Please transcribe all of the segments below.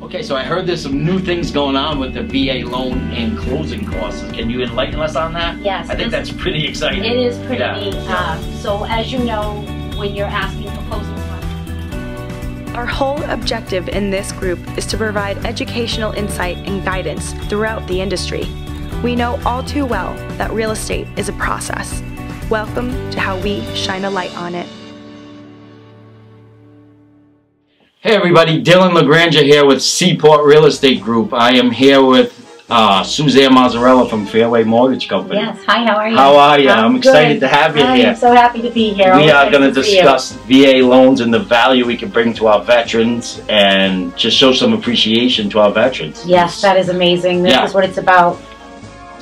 Okay, so I heard there's some new things going on with the VA loan and closing costs. Can you enlighten us on that? Yes. I think that's pretty exciting. It is pretty neat. Yeah. So as you know, when you're asking for closing costs. Our whole objective in this group is to provide educational insight and guidance throughout the industry. We know all too well that real estate is a process. Welcome to how we shine a light on it. Hey everybody, Dylan LaGrandeur here with Seaport Real Estate Group. I am here with Suzanne Mazzarella from Fairway Mortgage Company. Yes, hi, how are you? How are you? I'm excited to have you here. I'm so happy to be here. We are going to discuss VA loans and the value we can bring to our veterans and just show some appreciation to our veterans. Yes, that is amazing. This is what it's about.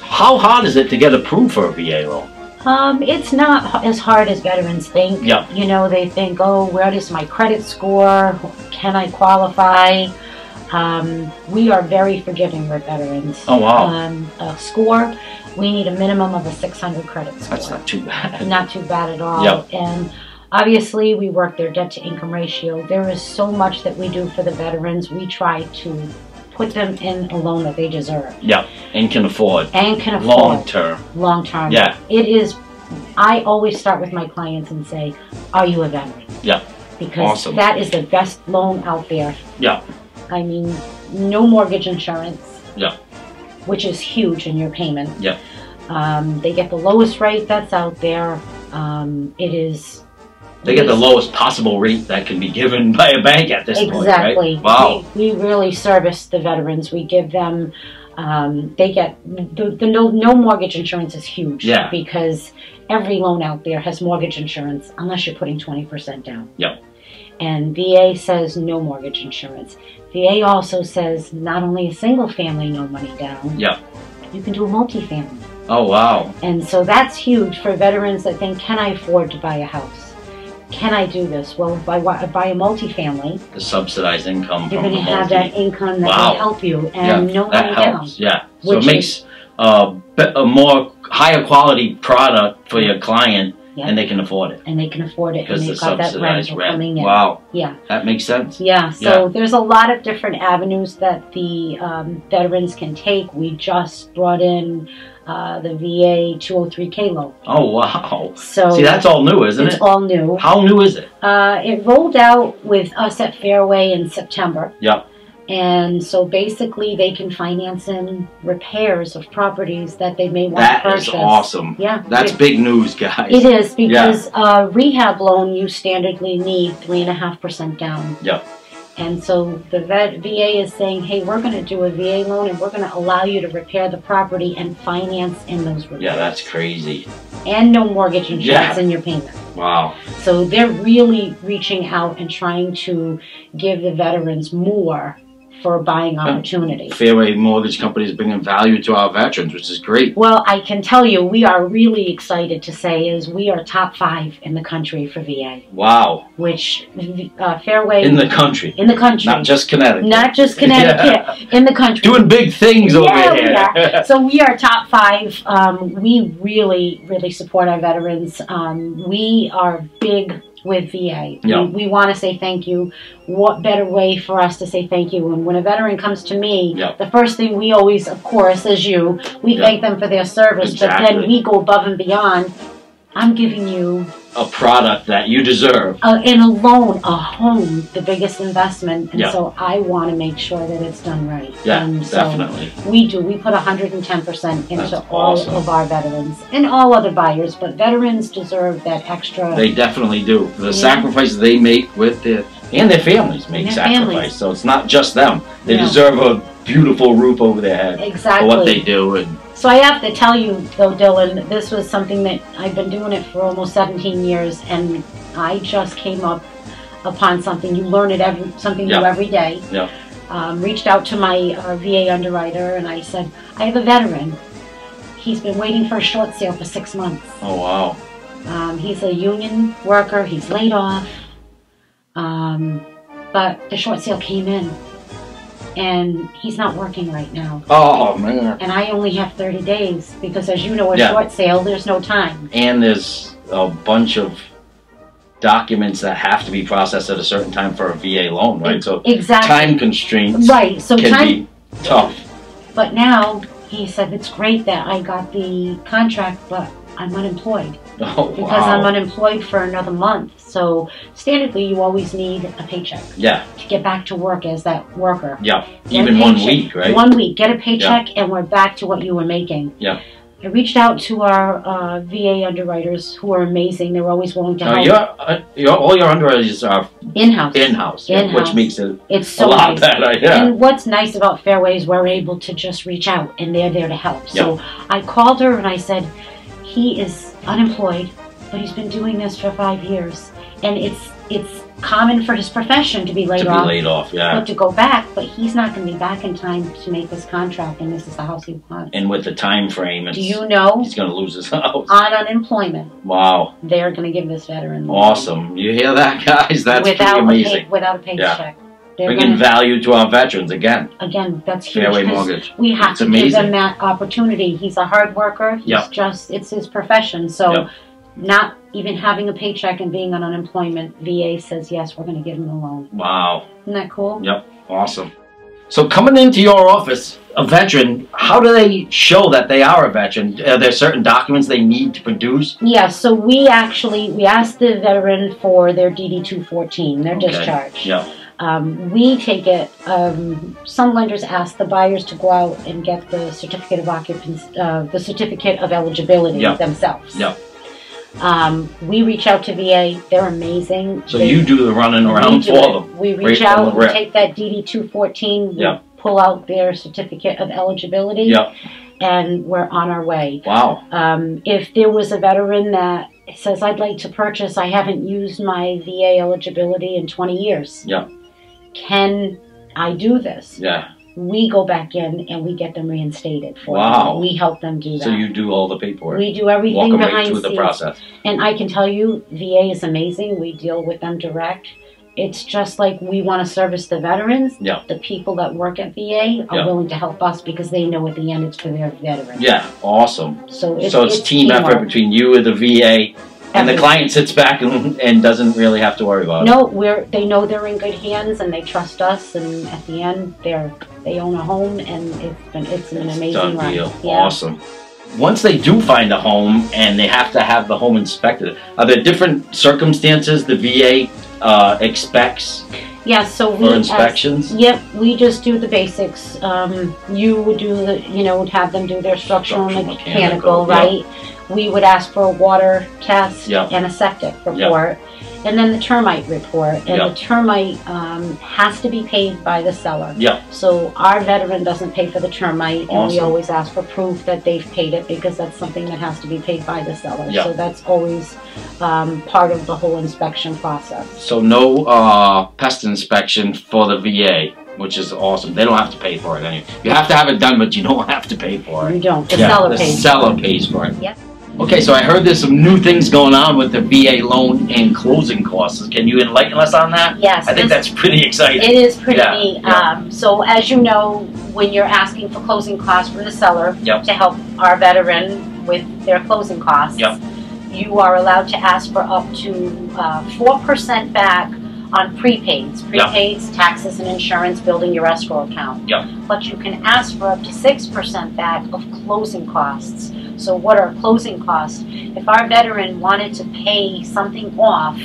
How hard is it to get approved for a VA loan? It's not as hard as veterans think. Yeah. You know, they think, oh, where is my credit score? Can I qualify? We are very forgiving with veterans. Oh, wow. A score, we need a minimum of a 600 credit score. That's not too bad. Not too bad at all. Yep. And obviously, we work their debt-to-income ratio. There is so much that we do for the veterans. We try to put them in a loan that they deserve. Yeah, and can afford. And can afford. Long term. Long term. Yeah. It is, I always start with my clients and say, are you a veteran? Yeah. Because that is the best loan out there. Yeah. I mean, no mortgage insurance. Yeah. Which is huge in your payment. Yeah. They get the lowest rate that's out there. It is... They get the lowest possible rate that can be given by a bank at this point, right? Exactly. Wow. We really service the veterans. We give them, they get, no mortgage insurance is huge. Yeah. Because every loan out there has mortgage insurance unless you're putting 20% down. Yep. And VA says no mortgage insurance. VA also says not only a single family, no money down. Yep. You can do a multifamily. Oh, wow. And so that's huge for veterans that think, can I afford to buy a house? Can I do this? Well, if I buy a multifamily, the subsidized income, you're going to have that income that will help you, and no money down. Yeah, so it makes a more higher quality product for your client, and they can afford it. And they can afford it, and because they've the got that subsidized rental rent. coming in. Wow. Yeah. That makes sense. Yeah. So there's a lot of different avenues that the veterans can take. We just brought in the VA 203K loan. Oh, wow. So see, that's all new, isn't it? It's all new. How new is it? It rolled out with us at Fairway in September. Yep. And so basically they can finance in repairs of properties that they may want to purchase. That is awesome. Yeah. That's big news, guys. It is, because rehab loan you standardly need 3.5% down. Yep. And so the VA is saying, hey, we're going to do a VA loan and we're going to allow you to repair the property and finance in those repairs. Yeah, that's crazy. And no mortgage insurance in your payment. Wow. So they're really reaching out and trying to give the veterans more for a buying opportunity. Fairway Mortgage Company is bringing value to our veterans, which is great. Well, I can tell you, we are really excited to say is we are top 5 in the country for VA. Wow. Which Fairway... In the country. In the country. Not just Connecticut. Not just Connecticut. In the country. Doing big things over here. Yeah. So we are top 5. We really, really support our veterans. We are big with VA. Yep. We want to say thank you. What better way for us to say thank you? And when a veteran comes to me, the first thing we always, of course, as you, we thank them for their service, but then we go above and beyond. I'm giving you a product that you deserve. And a loan, a home, the biggest investment. And so I want to make sure that it's done right. Yeah, and definitely. We do. We put 110% into all of our veterans and all other buyers, but veterans deserve that extra. They definitely do. The sacrifices they make with their, and their families make sacrifice. So it's not just them. They deserve a beautiful roof over their head for what they do. And so I have to tell you, though, Dylan, this was something that I've been doing it for almost 17 years, and I just came upon something. You learn something new every day. Reached out to my VA underwriter, and I said, I have a veteran. He's been waiting for a short sale for 6 months. Oh, wow. He's a union worker. He's laid off. But the short sale came in. And he's not working right now. Oh, man. And I only have 30 days because, as you know, a short sale, there's no time. And there's a bunch of documents that have to be processed at a certain time for a VA loan, right? So exactly. time constraints can be tough. But now he said it's great that I got the contract, but I'm unemployed. Oh, because wow. I'm unemployed for another month. So standardly, you always need a paycheck. Yeah. To get back to work as that worker. Yeah. Even 1 week, right? 1 week. Get a paycheck, and we're back to what you were making. Yeah. I reached out to our VA underwriters, who are amazing. They're always willing to help. All your underwriters are in-house. In-house, which makes it so a lot better. Yeah. And what's nice about Fairway is we're able to just reach out, and they're there to help. So I called her and I said, he is unemployed, but he's been doing this for 5 years, and it's common for his profession to be laid off. Yeah. But to go back, but he's not going to be back in time to make this contract, and this is the house he wants. And with the time frame, do you know he's going to lose his house on unemployment? Wow. They're going to give this veteran awesome. You hear that, guys? That's pretty amazing. Without a paycheck. Bringing value to our veterans again. Again, that's huge. Fairway Mortgage. We have to give them that opportunity. He's a hard worker. It's his profession. So not even having a paycheck and being on unemployment, VA says, yes, we're going to give him a loan. Wow. Isn't that cool? Yep. Awesome. So coming into your office, a veteran, how do they show that they are a veteran? Are there certain documents they need to produce? Yeah, so we asked the veteran for their DD-214, their discharge. Yeah. We take it, some lenders ask the buyers to go out and get the certificate of occupancy, the certificate of eligibility themselves. Yeah. We reach out to VA, they're amazing. So you do the running around for them. We reach out, we take that DD-214, we pull out their certificate of eligibility, and we're on our way. Wow. If there was a veteran that says, I'd like to purchase, I haven't used my VA eligibility in 20 years. Yeah. Can I do this? Yeah. We go back in and we get them reinstated for them. We help them do that. So you do all the paperwork. We do everything behind the scenes. Walk them right through the process. And I can tell you, VA is amazing. We deal with them direct. It's just like we want to service the veterans. Yeah. The people that work at VA are willing to help us because they know at the end it's for their veterans. Yeah, awesome. So it's team effort between you and the VA. And the client sits back and doesn't really have to worry about it. No, they know they're in good hands and they trust us. And at the end, they own a home, and it's an amazing run. Deal. Yeah. Awesome. Once they do find a home and they have to have the home inspected, are there different circumstances the VA expects? Yeah, so for inspections. We just do the basics. You would do would have them do their structural and mechanical, right? We would ask for a water test and a septic report, and then the termite report. And the termite has to be paid by the seller. So our veteran doesn't pay for the termite, and we always ask for proof that they've paid it because that's something that has to be paid by the seller. So that's always part of the whole inspection process. So no pest inspection for the VA, which is awesome. They don't have to pay for it anyway. You have to have it done, but you don't have to pay for it. You don't. The seller pays. The seller pays for it. Yep. Okay, so I heard there's some new things going on with the VA loan and closing costs. Can you enlighten us on that? Yes. I think that's pretty exciting. It is pretty neat. So as you know, when you're asking for closing costs from the seller to help our veteran with their closing costs, you are allowed to ask for up to 4% back on prepaids. Prepaids, taxes and insurance, building your escrow account. But you can ask for up to 6% back of closing costs. So what are closing costs? If our veteran wanted to pay something off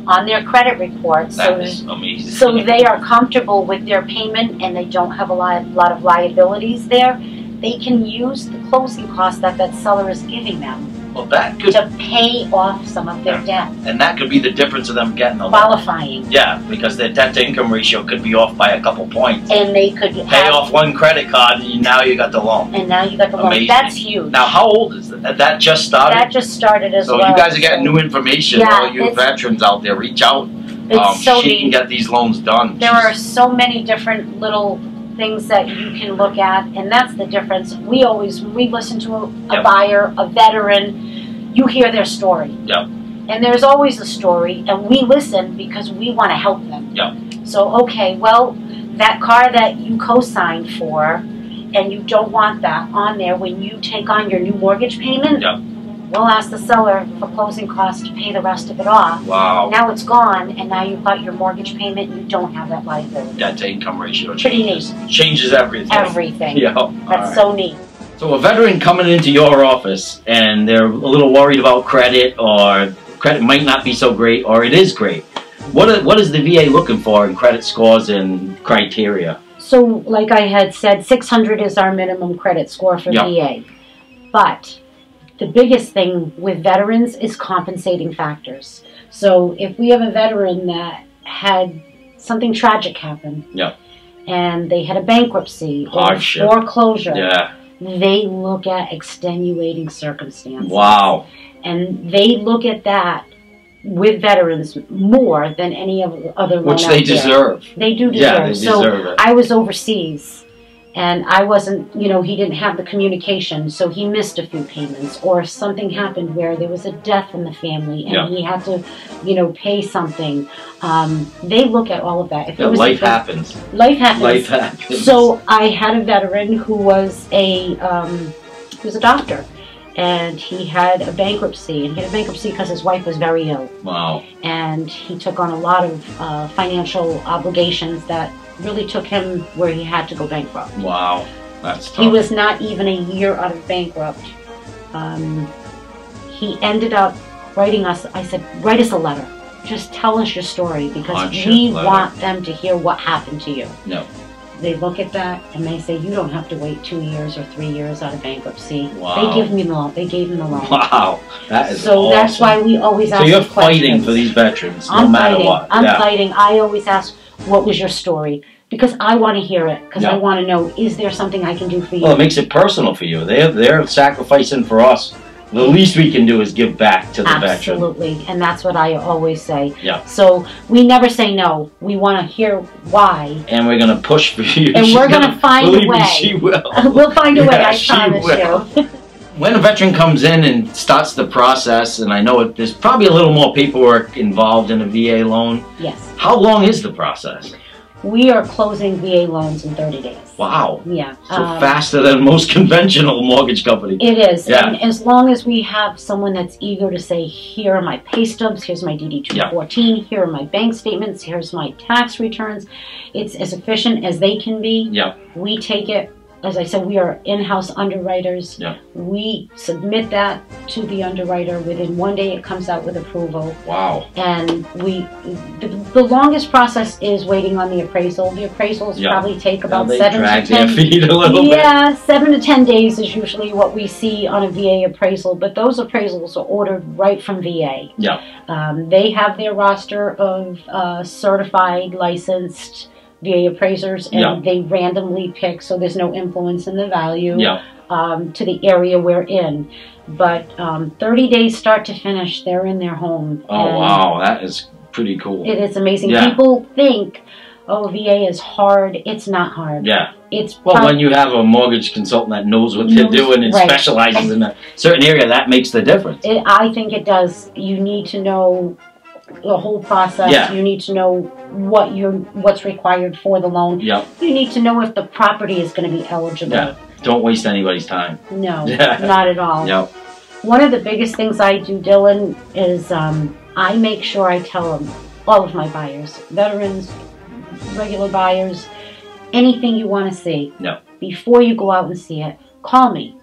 on their credit report, that is amazing. So they are comfortable with their payment and they don't have a lot of liabilities there, they can use the closing costs that seller is giving them to pay off some of their debt. And that could be the difference of them getting a loan. Qualifying. Yeah, because their debt-to-income ratio could be off by a couple points. And they could pay off one credit card, and now you got the loan. And now you got the loan. That's huge. Now, how old is that? That just started? That just started as well. So you guys are getting new information. All you veterans out there, reach out. She can get these loans done. There are so many different little things that you can look at, and that's the difference. We always, when we listen to a buyer, a veteran, you hear their story. And there's always a story, and we listen because we want to help them. So, okay, well, that car that you co-signed for, and you don't want that on there when you take on your new mortgage payment, we'll ask the seller for closing costs to pay the rest of it off. Wow. Now it's gone, and now you've got your mortgage payment, and you don't have that liability. Debt to income ratio changes. Changes everything. Everything. Yeah. That's so neat. So a veteran coming into your office, and they're a little worried about credit, or credit might not be so great, or it is great. What is the VA looking for in credit scores and criteria? So, like I had said, 600 is our minimum credit score for VA. But the biggest thing with veterans is compensating factors. So, if we have a veteran that had something tragic happen, and they had a bankruptcy or foreclosure, they look at extenuating circumstances. Wow. And they look at that with veterans more than any other loan which they deserve. They do deserve. Yeah, they deserve it. I was overseas, and I wasn't, he didn't have the communication, so he missed a few payments, or something happened where there was a death in the family, and he had to, pay something. They look at all of that. If life happens. Life happens. Life happens. So I had a veteran who was a doctor. And he had a bankruptcy, and he had a bankruptcy because his wife was very ill. Wow. And he took on a lot of financial obligations that really took him where he had to go bankrupt. Wow, that's tough. He was not even a year out of bankrupt. He ended up writing us, I said, write us a letter. Just tell us your story, because we want them to hear what happened to you. No. They look at that and they say, you don't have to wait 2 years or 3 years out of bankruptcy. Wow. They give me the loan. They gave him the loan. Wow, that is so awesome. That's why we always ask. So you're questions. fighting for these veterans, no I'm matter fighting. what. I'm fighting. I always ask, what was your story? Because I want to hear it. Because I want to know, is there something I can do for you? Well, it makes it personal for you. They're sacrificing for us. The least we can do is give back to the veteran. Absolutely, and that's what I always say. Yeah. So we never say no. We want to hear why. And we're going to push for you. And we're going to find a way. Believe me, she will. We'll find a way, I promise you. When a veteran comes in and starts the process, and I know there's probably a little more paperwork involved in a VA loan. Yes. How long is the process? We are closing VA loans in 30 days. Wow. Yeah. So faster than most conventional mortgage companies. It is. Yeah. And as long as we have someone that's eager to say, here are my pay stubs, here's my DD-214, here are my bank statements, here's my tax returns. It's as efficient as they can be. Yeah. We take it. As I said, we are in-house underwriters. Yeah. We submit that to the underwriter. Within 1 day, it comes out with approval. Wow. And the longest process is waiting on the appraisal. The appraisals probably take about 7 to 10. Drag their feet a little bit. Yeah, 7 to 10 days is usually what we see on a VA appraisal. But those appraisals are ordered right from VA. Yeah. They have their roster of certified, licensed VA appraisers, and they randomly pick, so there's no influence in the value to the area we're in. But 30 days start to finish, they're in their home. Oh, wow, that is pretty cool. It is amazing. Yeah. People think, oh, VA is hard. It's not hard. Yeah. It's when you have a mortgage consultant that knows what they're doing and specializes in a certain area, that makes the difference. I think it does. You need to know the whole process. Yeah. You need to know what's required for the loan. Yep. You need to know if the property is going to be eligible. Yeah. Don't waste anybody's time. No, not at all. Yep. One of the biggest things I do, Dylan, is I make sure I tell them, all of my buyers, veterans, regular buyers, anything you want to see. No. Before you go out and see it, call me.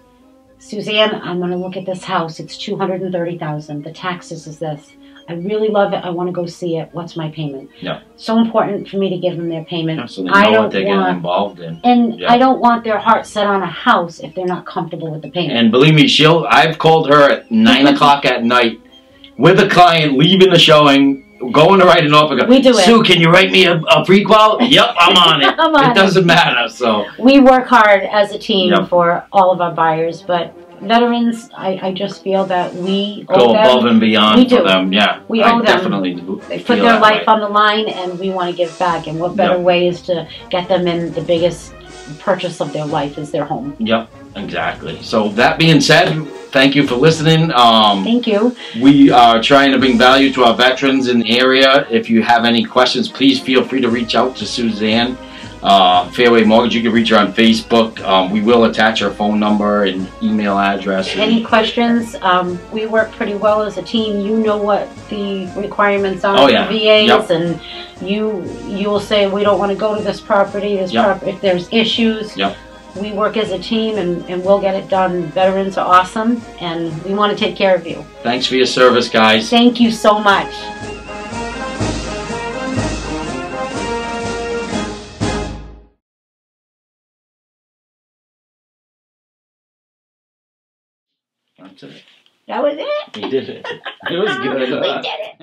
Suzanne, I'm going to look at this house. It's $230,000. The taxes is this. I really love it. I want to go see it. What's my payment? Yeah. So important for me to give them their payment. Yeah, so they know what they're getting involved in. And I don't want their heart set on a house if they're not comfortable with the payment. And believe me, I've called her at 9 o'clock at night with a client leaving the showing, going to write an offer. We do it. Sue, can you write me a pre-qual? Yep, I'm on it. It doesn't matter. So we work hard as a team for all of our buyers, but veterans, I just feel that we go above and beyond for them. Yeah, we owe them. Definitely do. They put their life on the line, and we want to give back. And what better way is to get them in the biggest purchase of their life is their home. Yep, exactly. So that being said, thank you for listening. Thank you. We are trying to bring value to our veterans in the area. If you have any questions, please feel free to reach out to Suzanne. Fairway Mortgage. You can reach her on Facebook. We will attach her phone number and email address. Any questions? We work pretty well as a team. You know what the requirements are for VAs, and you'll say we don't want to go to this property. If there's issues. We work as a team, and we'll get it done. Veterans are awesome, and we want to take care of you. Thanks for your service, guys. Thank you so much. That's it. That was it? We did it. It was good. We did it.